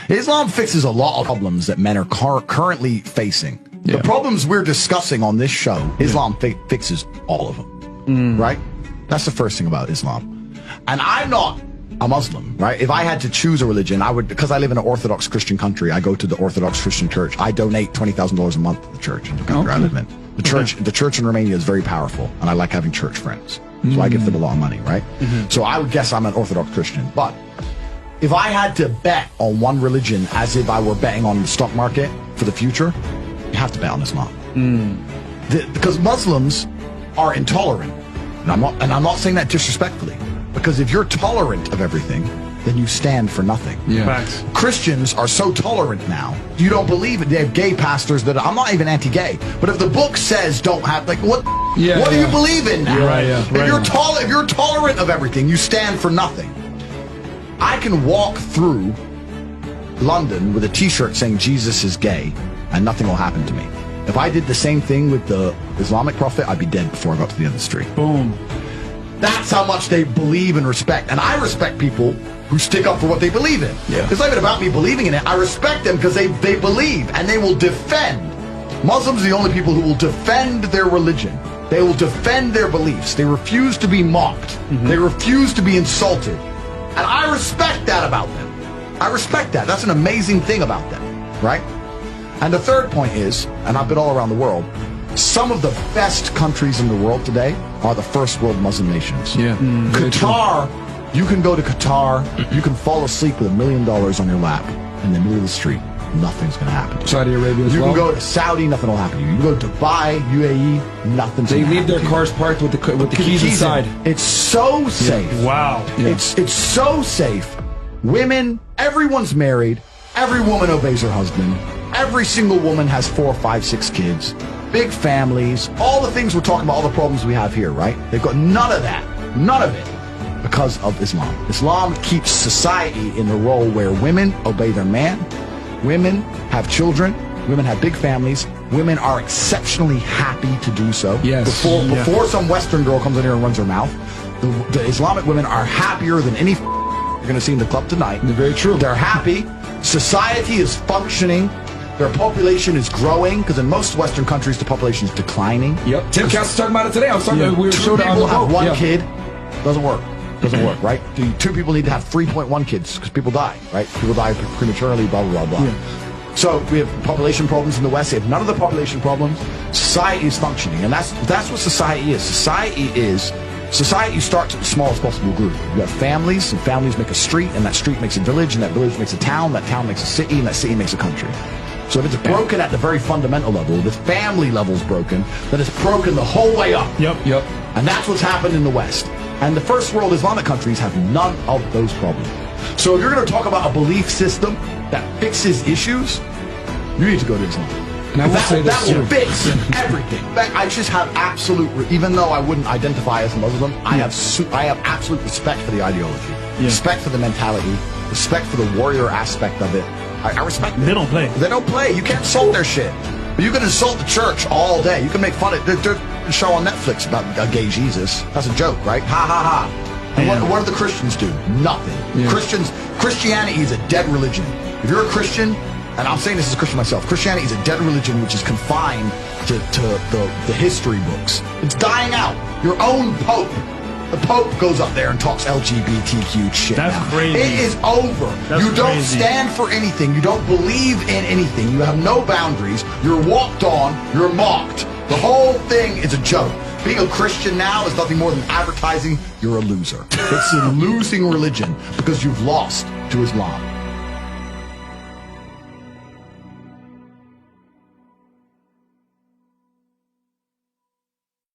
Islam fixes a lot of problems that men are currently facing. The problems we're discussing on this show, Islam fixes all of them, right? That's the first thing about Islam. And I'm not a Muslim, right? If I had to choose a religion, I would, because I live in an Orthodox Christian country, I go to the Orthodox Christian church. I donate $20,000 a month to the church in the country I live in. The church in Romania is very powerful, and I like having church friends. So I give them a lot of money, right? So I would guess I'm an Orthodox Christian. But if I had to bet on one religion as if I were betting on the stock market for the future, you have to bet on Islam. Because Muslims are intolerant. And I'm not saying that disrespectfully. Because if you're tolerant of everything, then you stand for nothing. Facts. Christians are so tolerant now. You don't believe it. They have gay pastors that I'm not even anti-gay, but if the book says don't have, like, what do you believe in now? If you're tolerant of everything, you stand for nothing. I can walk through London with a t-shirt saying Jesus is gay and nothing will happen to me. If I did the same thing with the Islamic prophet, I'd be dead before I got to the end of the street. Boom. That's how much they believe and respect. And I respect people who stick up for what they believe in. It's not even about me believing in it. I respect them because they believe and they will defend. Muslims are the only people who will defend their religion. They will defend their beliefs. They refuse to be mocked. They refuse to be insulted. And I respect that about them. I respect that. That's an amazing thing about them, right? And the third point is, and I've been all around the world, some of the best countries in the world today are the first world Muslim nations. Qatar, you can go to Qatar, you can fall asleep with $1 million on your lap in the middle of the street. Nothing's going to happen to you. Saudi Arabia as well. You can go to Saudi, nothing will happen to you. You can go to Dubai, UAE, nothing's going to happen. They leave their cars parked with the keys inside. It's so safe. Wow. It's so safe. Women, everyone's married. Every woman obeys her husband. Every single woman has 4, 5, 6 kids. Big families. All the things we're talking about, all the problems we have here, right? They've got none of that. None of it. Because of Islam. Islam keeps society in a role where women obey their man. Women have children. Women have big families. Women are exceptionally happy to do so. Before some Western girl comes in here and runs her mouth, the Islamic women are happier than any you're going to see in the club tonight. Very true. They're happy. Society is functioning. Their population is growing, because in most Western countries, the population is declining. Tim Cass was talking about it today. I was talking about we were Two people have one kid. Doesn't work. Doesn't work, right? 2 people need to have 3.1 kids, because people die, right? People die prematurely, blah, blah, blah, blah. So we have population problems in the West. We have none of the population problems. Society is functioning, and that's what society is. Society starts at the smallest possible group. You have families, and families make a street, and that street makes a village, and that village makes a town, that town makes a city, and that city makes a country. So if it's broken at the very fundamental level, the family level's broken, then it's broken the whole way up. And that's what's happened in the West. And the first world Islamic countries have none of those problems. So if you're going to talk about a belief system that fixes issues, you need to go to Islam. And I will say this that will fix everything. In fact, I just have absolute, even though I wouldn't identify as a Muslim, I have absolute respect for the ideology, respect for the mentality, respect for the warrior aspect of it. I respect it. They don't play. They don't play. You can't insult their shit. But you can insult the church all day. You can make fun of it. There's a show on Netflix about a gay Jesus. That's a joke, right? Ha ha ha. And what do the Christians do? Nothing. Christianity is a dead religion. If you're a Christian, and I'm saying this as a Christian myself, Christianity is a dead religion which is confined to the history books. It's dying out. Your own Pope. The Pope goes up there and talks LGBTQ shit. That's crazy. It is over. You don't stand for anything. You don't believe in anything. You have no boundaries. You're walked on. You're mocked. The whole thing is a joke. Being a Christian now is nothing more than advertising you're a loser. It's a losing religion because you've lost to Islam.